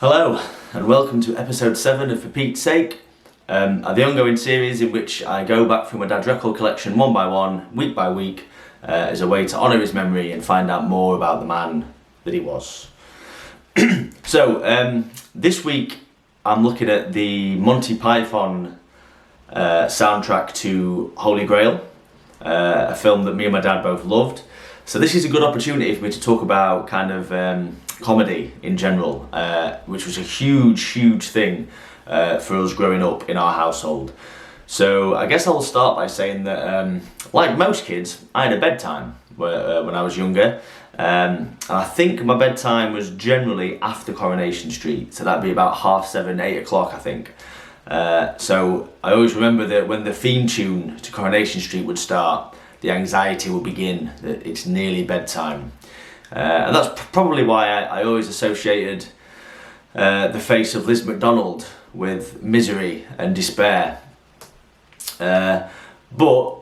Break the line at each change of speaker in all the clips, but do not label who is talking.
Hello and welcome to episode 7 of For Pete's Sake, the ongoing series in which I go back through my dad's record collection one by one, week by week, as a way to honour his memory and find out more about the man that he was. So this week I'm looking at the Monty Python soundtrack to Holy Grail, a film that me and my dad both loved. So this is a good opportunity for me to talk about kind of comedy in general, which was a huge thing for us growing up in our household. So I guess I'll start by saying that, like most kids, I had a bedtime when I was younger, and I think my bedtime was generally after Coronation Street, so that'd be about 7:30, 8 o'clock I think. So I always remember that when the theme tune to Coronation Street would start, the anxiety would begin, that it's nearly bedtime. And that's probably why I always associated the face of Liz McDonald with misery and despair. But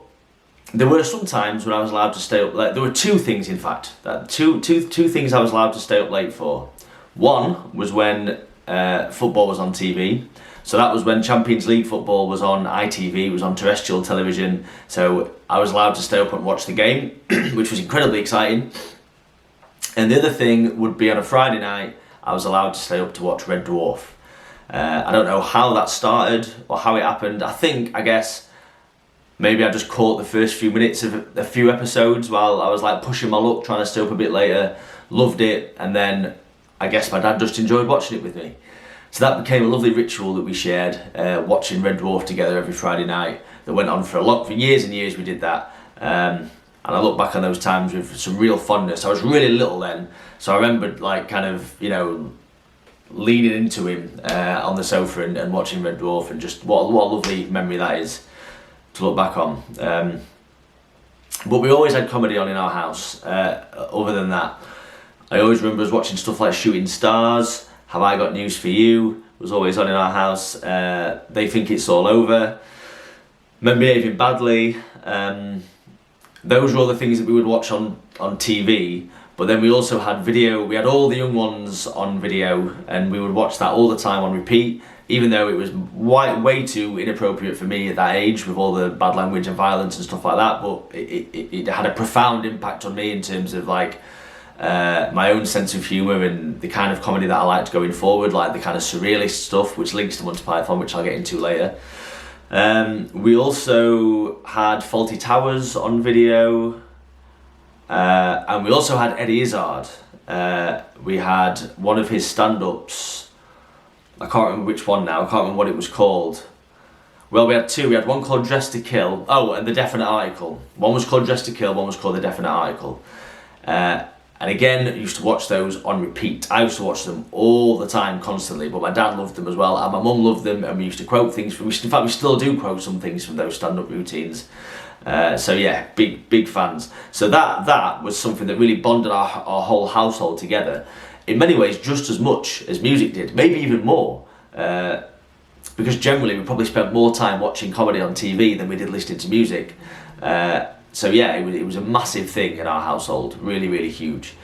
there were some times when I was allowed to stay up late. There were two things, in fact, two things I was allowed to stay up late for. One was when football was on TV. So that was when Champions League football was on ITV, it was on terrestrial television. So I was allowed to stay up and watch the game, which was incredibly exciting. And the other thing would be on a Friday night, I was allowed to stay up to watch Red Dwarf. I don't know how that started or how it happened. I guess, maybe I just caught the first few minutes of a few episodes while I was like pushing my luck, trying to stay up a bit later, loved it, and then I guess my dad just enjoyed watching it with me. So that became a lovely ritual that we shared, watching Red Dwarf together every Friday night. That went on for years and years we did that. And I look back on those times with some real fondness. I was really little then, so I remembered like kind of, leaning into him on the sofa and watching Red Dwarf, and just what a lovely memory that is to look back on. But we always had comedy on in our house. Other than that, I always remember us watching stuff like Shooting Stars. Have I Got News For You was always on in our house. They Think It's All Over. Men Behaving Badly. Those were all the things that we would watch on TV. But then we also had video. We had all the young ones on video, and we would watch that all the time on repeat, even though it was way too inappropriate for me at that age with all the bad language and violence and stuff like that. But it had a profound impact on me in terms of like my own sense of humour and the kind of comedy that I liked going forward, like the kind of surrealist stuff which links to Monty Python, which I'll get into later. We also had Fawlty Towers on video, and we also had Eddie Izzard. We had one of his stand-ups, I can't remember which one now, I can't remember what it was called. Well, we had two. We had one called Dress to Kill, and The Definite Article. One was called Dress to Kill, one was called The Definite Article. And again, I used to watch those on repeat. I used to watch them all the time, constantly, but my dad loved them as well, and my mum loved them, and we used to quote things from, in fact we still do quote some things from those stand-up routines. So yeah, big fans. So that was something that really bonded our whole household together, in many ways just as much as music did, maybe even more. Because generally we probably spent more time watching comedy on TV than we did listening to music. So yeah, it was a massive thing in our household, really huge.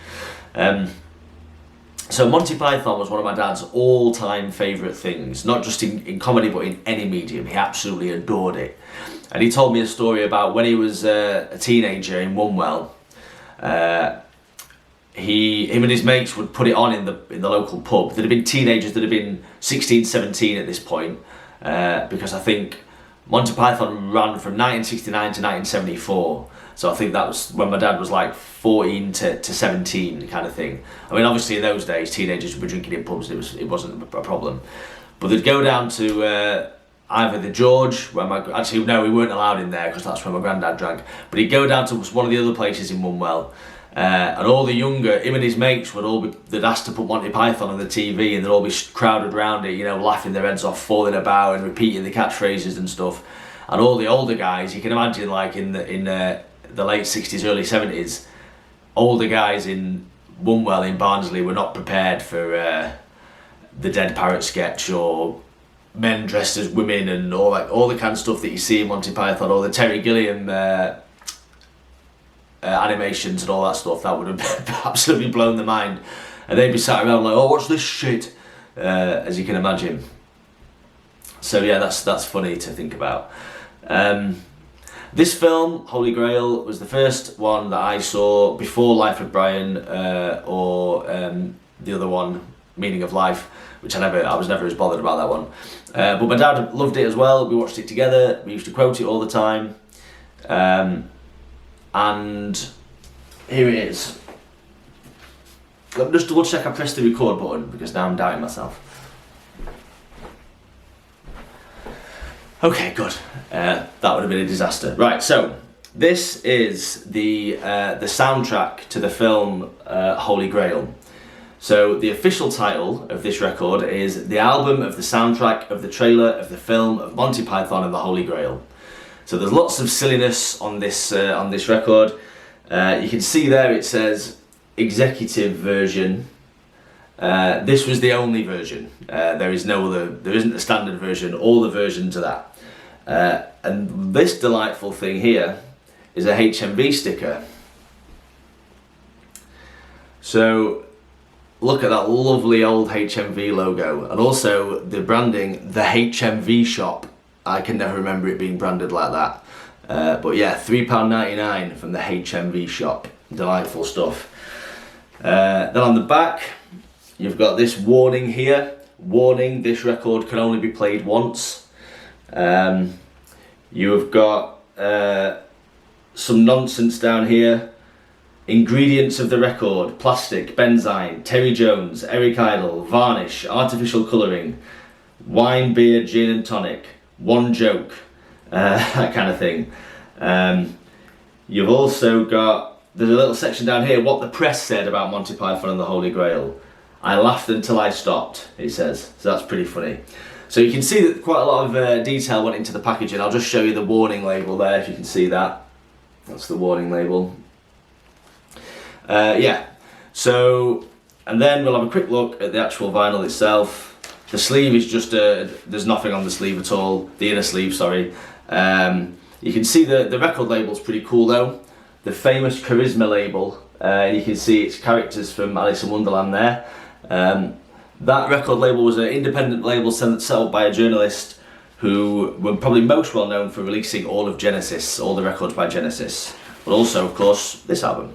So Monty Python was one of my dad's all-time favourite things, not just in comedy but in any medium. He absolutely adored it. And he told me a story about when he was a teenager in Wombwell. Him and his mates would put it on in the local pub. There'd have been teenagers that had been 16, 17 at this point, because I think Monty Python ran from 1969 to 1974, so I think that was when my dad was like 14 to 17 kind of thing. I mean, obviously in those days teenagers were drinking in pubs, it wasn't a problem. But they'd go down to either the George, where we weren't allowed in there because that's where my granddad drank, but he'd go down to one of the other places in Wombwell, and all the younger, him and his mates they'd ask to put Monty Python on the TV, and they'd all be crowded around it, laughing their heads off, falling about and repeating the catchphrases and stuff. And all the older guys, you can imagine, like in the late 60s, early 70s, older guys in Wombwell in Barnsley were not prepared for the Dead Parrot sketch, or men dressed as women, and all the kind of stuff that you see in Monty Python, or the Terry Gilliam animations and all that stuff. That would have absolutely blown their mind, and they'd be sat around like, oh, what's this shit? as you can imagine. So yeah, that's funny to think about. This film, Holy Grail, was the first one that I saw before Life of Brian, or the other one, Meaning of Life, which I was never as bothered about that one. But my dad loved it as well. We watched it together. We used to quote it all the time. And here it is. Let me just double check I pressed the record button, because now I'm doubting myself. Okay, good. That would have been a disaster. Right, so this is the soundtrack to the film Holy Grail. So the official title of this record is the album of the soundtrack of the trailer of the film of Monty Python and the Holy Grail. So there's lots of silliness on this record. You can see there it says executive version. This was the only version. There is no other. There isn't a standard version. All the versions are that. And this delightful thing here is a HMV sticker. So look at that lovely old HMV logo, and also the branding, the HMV shop. I can never remember it being branded like that. But yeah, £3.99 from the HMV shop. Delightful stuff. Then on the back, you've got this warning here. Warning, this record can only be played once. You have got some nonsense down here. Ingredients of the record: plastic, benzine, Terry Jones, Eric Idle, varnish, artificial colouring, wine, beer, gin and tonic, one joke, that kind of thing. You've also got, there's a little section down here, what the press said about Monty Python and the Holy Grail. I laughed until I stopped, it says. So that's pretty funny. So you can see that quite a lot of detail went into the packaging. I'll just show you the warning label there, if you can see that. That's the warning label. Yeah, so, and then we'll have a quick look at the actual vinyl itself. The sleeve is just there's nothing on the sleeve at all, the inner sleeve, sorry. You can see the record label's pretty cool though. The famous Charisma label, you can see its characters from Alice in Wonderland there. That record label was an independent label set up by a journalist who were probably most well known for releasing all of Genesis, all the records by Genesis, but also, of course, this album.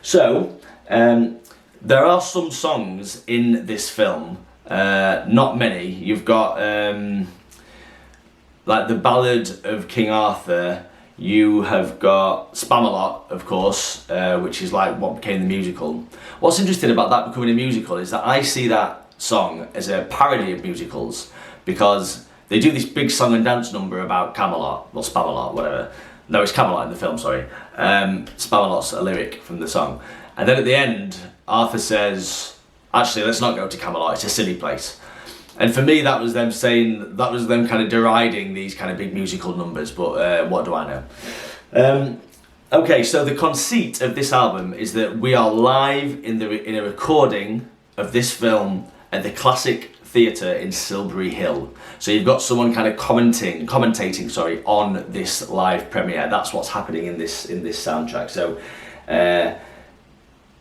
So, there are some songs in this film, not many. You've got like the Ballad of King Arthur. You have got Spamalot, of course, which is like what became the musical. What's interesting about that becoming a musical is that I see that song as a parody of musicals, because they do this big song and dance number about Camelot, or Spamalot, whatever. No, it's Camelot in the film, sorry. Spamalot's a lyric from the song. And then at the end, Arthur says, actually, let's not go to Camelot, it's a silly place. And for me, that was them saying, that was them kind of deriding these kind of big musical numbers, but what do I know? Okay, so the conceit of this album is that we are live in a recording of this film at the Classic Theatre in Silbury Hill. So you've got someone kind of commentating, on this live premiere. That's what's happening in this soundtrack. So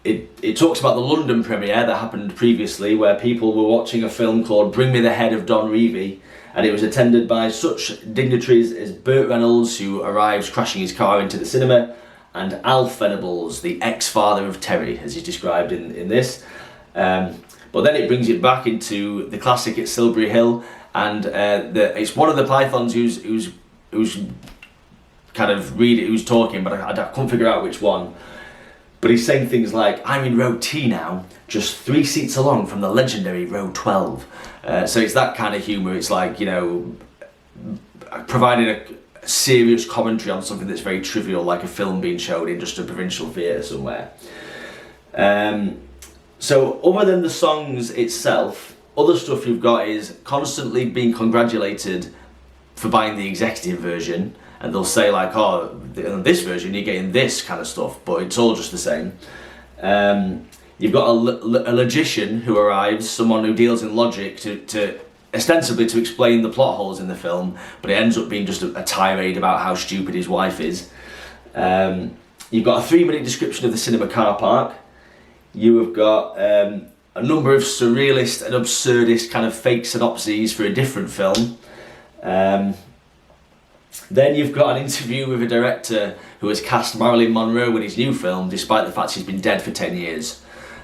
it talks about the London premiere that happened previously, where people were watching a film called Bring Me the Head of Don Revie, and it was attended by such dignitaries as Burt Reynolds, who arrives crashing his car into the cinema, and Alf Venables, the ex-father of Terry, as he's described in this. But then it brings it back into the Classic at Silbury Hill, and it's one of the Pythons who's kind of who's talking, but I couldn't figure out which one. But he's saying things like, I'm in row T now, just 3 seats along from the legendary row 12. So it's that kind of humour. It's like, you know, providing a serious commentary on something that's very trivial, like a film being shown in just a provincial theatre somewhere. So other than the songs itself, other stuff you've got is constantly being congratulated for buying the executive version, and they'll say like, oh, in this version you're getting this kind of stuff, but it's all just the same. You've got a logician who arrives, someone who deals in logic to ostensibly to explain the plot holes in the film, but it ends up being just a tirade about how stupid his wife is. You've got a 3-minute description of the cinema car park. You have got a number of surrealist and absurdist kind of fake synopses for a different film. Then you've got an interview with a director who has cast Marilyn Monroe in his new film, despite the fact she's been dead for 10 years.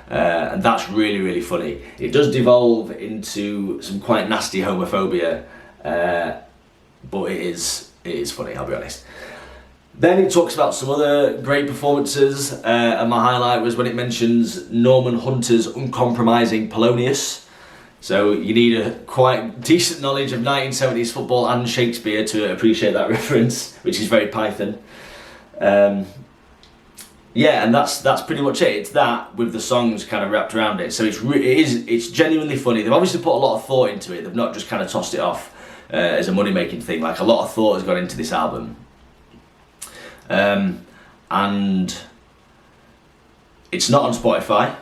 And that's really, really funny. It does devolve into some quite nasty homophobia, but it is funny, I'll be honest. Then it talks about some other great performances, and my highlight was when it mentions Norman Hunter's uncompromising Polonius. So you need a quite decent knowledge of 1970s football and Shakespeare to appreciate that reference, which is very Python. Yeah, and that's pretty much it. It's that with the songs kind of wrapped around it. So it's genuinely funny. They've obviously put a lot of thought into it. They've not just kind of tossed it off as a money-making thing. Like, a lot of thought has gone into this album. And it's not on Spotify.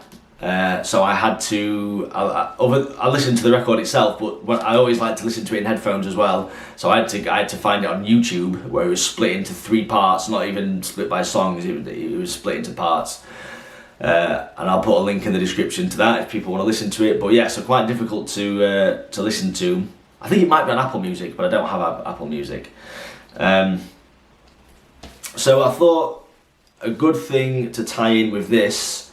So I had to, I listened to the record itself, but I always like to listen to it in headphones as well. So I had to find it on YouTube, where it was split into 3 parts, not even split by songs. It was split into parts. And I'll put a link in the description to that if people want to listen to it. But yeah, so quite difficult to listen to. I think it might be on Apple Music, but I don't have Apple Music. So I thought a good thing to tie in with this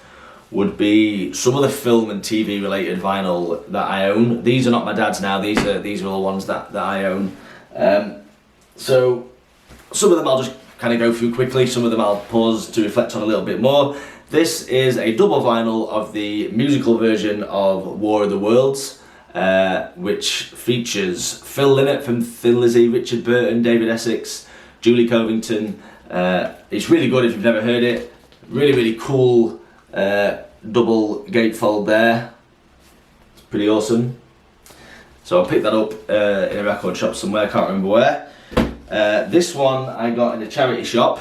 would be some of the film and TV related vinyl that I own. These are not my dad's now, these are all ones that I own. So some of them I'll just kind of go through quickly, some of them I'll pause to reflect on a little bit more. This is a double vinyl of the musical version of War of the Worlds, which features Phil Lynott from Thin Lizzy, Richard Burton, David Essex, Julie Covington. It's really good if you've never heard it. Really, really cool double gatefold there. It's pretty awesome. So I picked that up in a record shop somewhere, I can't remember where. This one I got in a charity shop,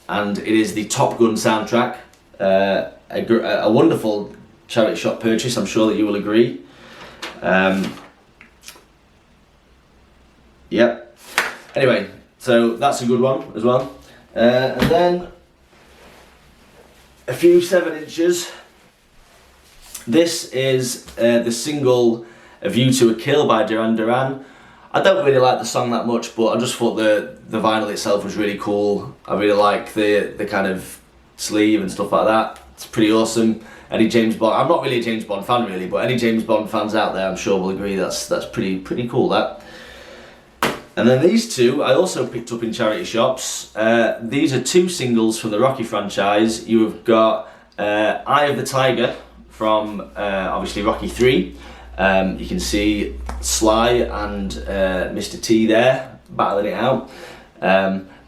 and it is the Top Gun soundtrack. A wonderful charity shop purchase, I'm sure that you will agree. Yep. Anyway, so that's a good one as well. And then a few 7-inches. This is the single A View to a Kill by Duran Duran. I don't really like the song that much, but I just thought the vinyl itself was really cool. I really like the kind of sleeve and stuff like that. It's pretty awesome. Any James Bond, I'm not really a James Bond fan really, but any James Bond fans out there I'm sure will agree that's pretty cool, that. And then these two I also picked up in charity shops. These are 2 singles from the Rocky franchise. You have got Eye of the Tiger from obviously Rocky 3. You can see Sly and Mr. T there battling it out.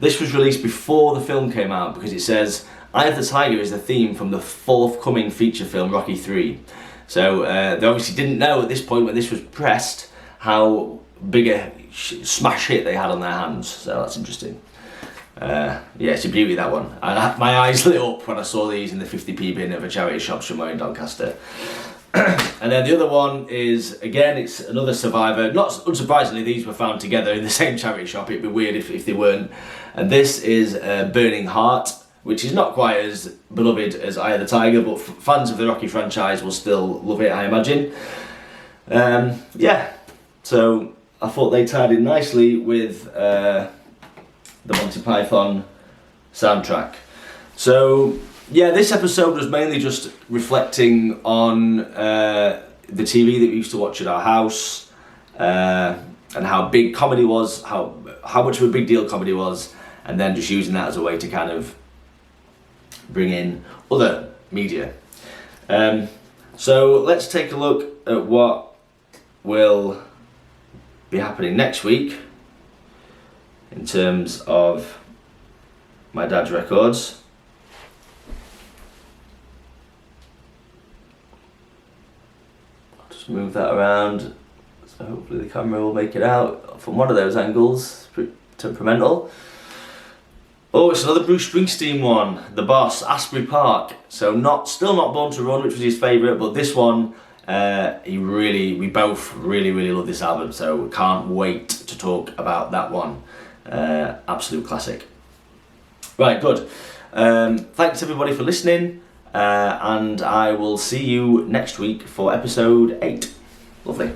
This was released before the film came out because it says Eye of the Tiger is the theme from the forthcoming feature film Rocky 3. So they obviously didn't know at this point when this was pressed how big a smash hit they had on their hands, so that's interesting. Yeah, it's a beauty, that one. My eyes lit up when I saw these in the 50p bin of a charity shop somewhere in Doncaster. And then the other one is, again, it's another Survivor. Not unsurprisingly, these were found together in the same charity shop. It'd be weird if they weren't. And this is Burning Heart, which is not quite as beloved as Eye of the Tiger, but fans of the Rocky franchise will still love it, I imagine. Yeah, so I thought they tied in nicely with the Monty Python soundtrack. So yeah, this episode was mainly just reflecting on the TV that we used to watch at our house, and how big comedy was, how much of a big deal comedy was, and then just using that as a way to kind of bring in other media. So let's take a look at what will be happening next week in terms of my dad's records. I'll just move that around so hopefully the camera will make it out from one of those angles. It's pretty temperamental. Oh, it's another Bruce Springsteen one, The Boss, Asbury Park. So still not Born to Run, which was his favourite, but this one, we both really love this album, so we can't wait to talk about that one. Absolute classic. Right, good. Thanks everybody for listening. and I will see you next week for episode 8. Lovely.